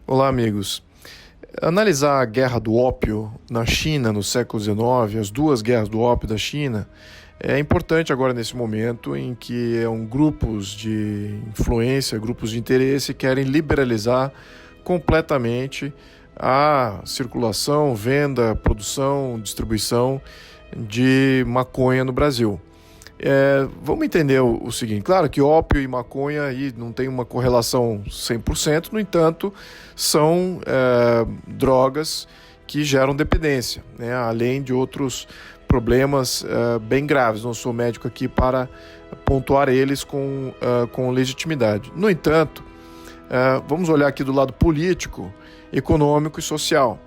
Olá, amigos. Analisar a guerra do ópio na China no século XIX, as duas guerras do ópio da China, é importante agora nesse momento em que grupos de influência, grupos de interesse querem liberalizar completamente a circulação, venda, produção, distribuição de maconha no Brasil. Vamos entender o seguinte, claro que ópio e maconha aí não tem uma correlação 100%, no entanto, são drogas que geram dependência, né, além de outros problemas bem graves. Não sou médico aqui para pontuar eles com legitimidade. No entanto, vamos olhar aqui do lado político, econômico e social.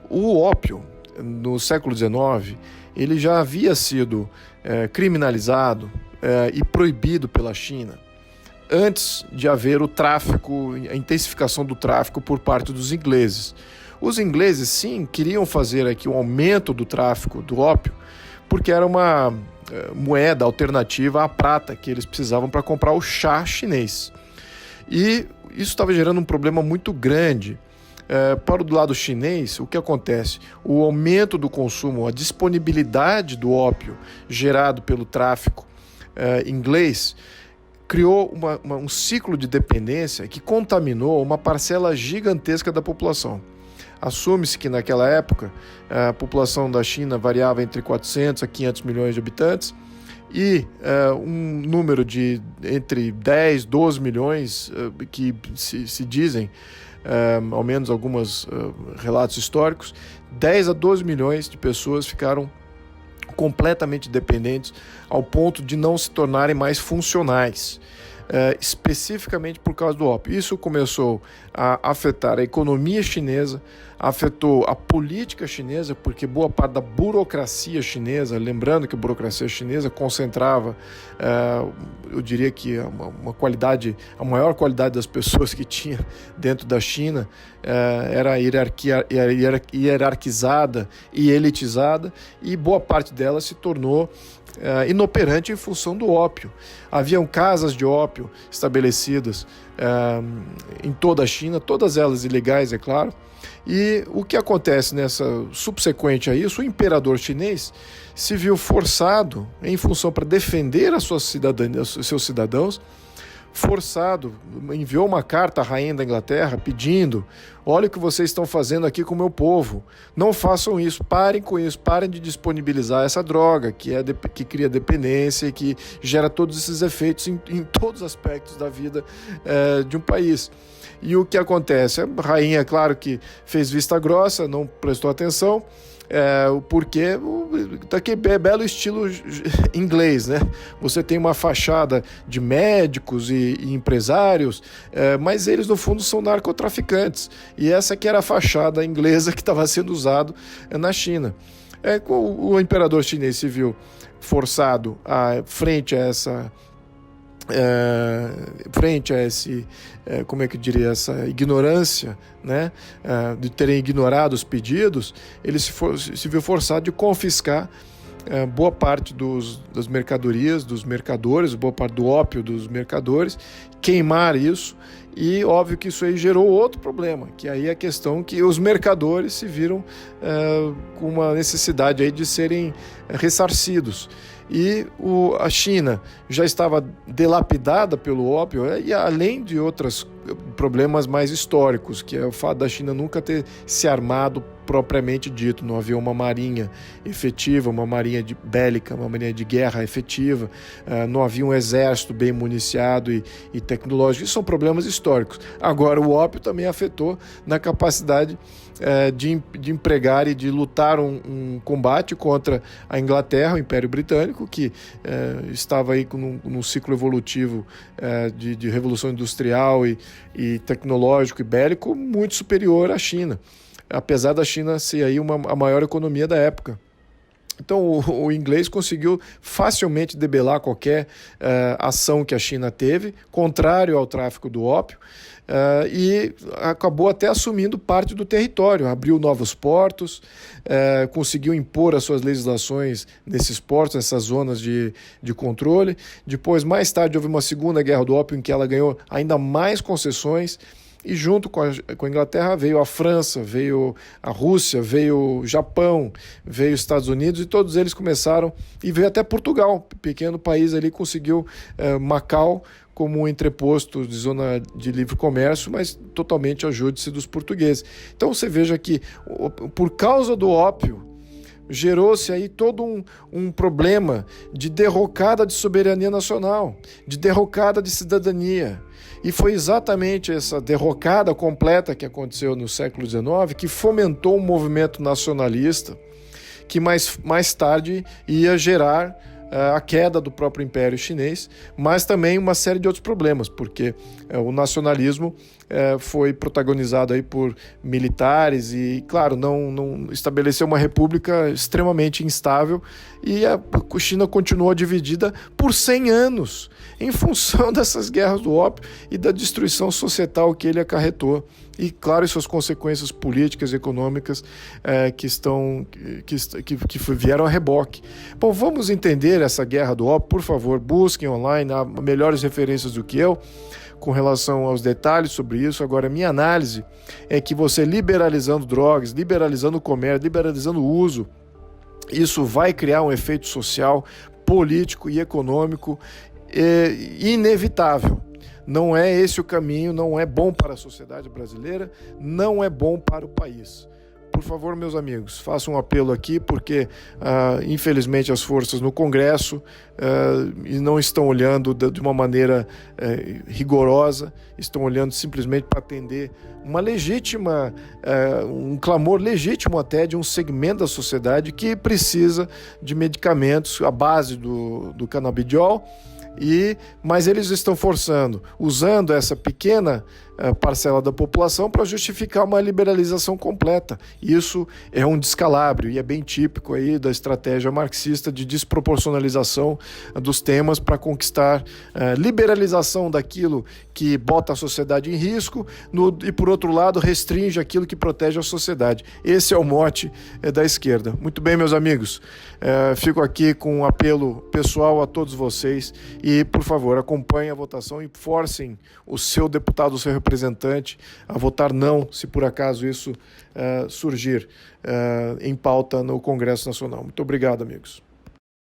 O ópio, no século XIX, ele já havia sido criminalizado e proibido pela China antes de haver o tráfico, a intensificação do tráfico por parte dos ingleses. Os ingleses, sim, queriam fazer aqui um aumento do tráfico do ópio, porque era uma moeda alternativa à prata que eles precisavam para comprar o chá chinês. E isso estava gerando um problema muito grande. Para o lado chinês, o que acontece? O aumento do consumo, a disponibilidade do ópio gerado pelo tráfico inglês criou um ciclo de dependência que contaminou uma parcela gigantesca da população. Assume-se que naquela época a população da China variava entre 400 a 500 milhões de habitantes e um número de entre 10, 12 milhões que se dizem, ao menos alguns relatos históricos, 10 a 12 milhões de pessoas ficaram completamente dependentes ao ponto de não se tornarem mais funcionais, especificamente por causa do ópio. Isso começou a afetar a economia chinesa, afetou a política chinesa, porque boa parte da burocracia chinesa, lembrando que a burocracia chinesa concentrava, eu diria que a maior qualidade das pessoas que tinha dentro da China era hierarquizada e elitizada, e boa parte dela se tornou inoperante em função do ópio. Haviam casas de ópio estabelecidas em toda a China, todas elas ilegais, é claro. E o que acontece subsequente a isso, o imperador chinês se viu forçado, em função para defender a sua cidadania, os seus cidadãos, enviou uma carta à rainha da Inglaterra pedindo: olha o que vocês estão fazendo aqui com o meu povo, não façam isso, parem com isso, parem de disponibilizar essa droga que cria dependência e que gera todos esses efeitos em todos os aspectos da vida de um país. E o que acontece? A rainha, claro que fez vista grossa, não prestou atenção, porque daquele belo estilo inglês, né? Você tem uma fachada de médicos e empresários, mas eles no fundo são narcotraficantes, e essa que era a fachada inglesa que estava sendo usado na China. O imperador chinês se viu forçado frente a essa ignorância, né, de terem ignorado os pedidos. Ele se viu forçado de confiscar boa parte das mercadorias, dos mercadores, boa parte do ópio dos mercadores, queimar isso, e óbvio que isso aí gerou outro problema, que aí é a questão que os mercadores se viram com uma necessidade aí de serem ressarcidos. E a China já estava dilapidada pelo ópio, e além de outros problemas mais históricos, que é o fato da China nunca ter se armado propriamente dito. Não havia uma marinha efetiva, uma marinha bélica, uma marinha de guerra efetiva, não havia um exército bem municiado e tecnológico. Isso são problemas históricos. Agora, o ópio também afetou na capacidade de empregar e de lutar um combate contra a Inglaterra, o Império Britânico, que estava aí num ciclo evolutivo de revolução industrial e tecnológico e bélico muito superior à China, apesar da China ser aí a maior economia da época. Então o inglês conseguiu facilmente debelar qualquer ação que a China teve, contrário ao tráfico do ópio, e acabou até assumindo parte do território, abriu novos portos, conseguiu impor as suas legislações nesses portos, nessas zonas de controle. Depois, mais tarde, houve uma segunda guerra do ópio em que ela ganhou ainda mais concessões, e junto com a Inglaterra veio a França, veio a Rússia, veio o Japão, veio os Estados Unidos, e todos eles começaram, e veio até Portugal, pequeno país ali, conseguiu Macau como um entreposto de zona de livre comércio, mas totalmente ajude-se dos portugueses. Então você veja que, por causa do ópio, gerou-se aí todo um problema de derrocada de soberania nacional, de derrocada de cidadania. E foi exatamente essa derrocada completa que aconteceu no século XIX que fomentou um movimento nacionalista que mais tarde ia gerar a queda do próprio Império Chinês, mas também uma série de outros problemas, porque o nacionalismo foi protagonizado aí por militares e, claro, não estabeleceu uma república extremamente instável, e a China continuou dividida por 100 anos em função dessas guerras do ópio e da destruição societal que ele acarretou. E, claro, e suas consequências políticas e econômicas que vieram a reboque. Bom, vamos entender essa guerra do ópio. Por favor, busquem online, há melhores referências do que eu com relação aos detalhes sobre isso. Agora, minha análise é que você liberalizando drogas, liberalizando o comércio, liberalizando o uso, isso vai criar um efeito social, político e econômico inevitável. Não é esse o caminho, não é bom para a sociedade brasileira, não é bom para o país. Por favor, meus amigos, façam um apelo aqui, porque infelizmente as forças no Congresso não estão olhando de uma maneira rigorosa, estão olhando simplesmente para atender uma legítima, um clamor legítimo até de um segmento da sociedade que precisa de medicamentos à base do canabidiol. Mas eles estão forçando, usando essa pequena parcela da população para justificar uma liberalização completa. Isso é um descalabro e é bem típico aí da estratégia marxista de desproporcionalização dos temas para conquistar liberalização daquilo que bota a sociedade em risco e, por outro lado, restringe aquilo que protege a sociedade. Esse é o mote da esquerda. Muito bem, meus amigos, fico aqui com um apelo pessoal a todos vocês e, por favor, acompanhem a votação e forcem o seu deputado, o seu representante a votar não, se por acaso isso surgir em pauta no Congresso Nacional. Muito obrigado, amigos.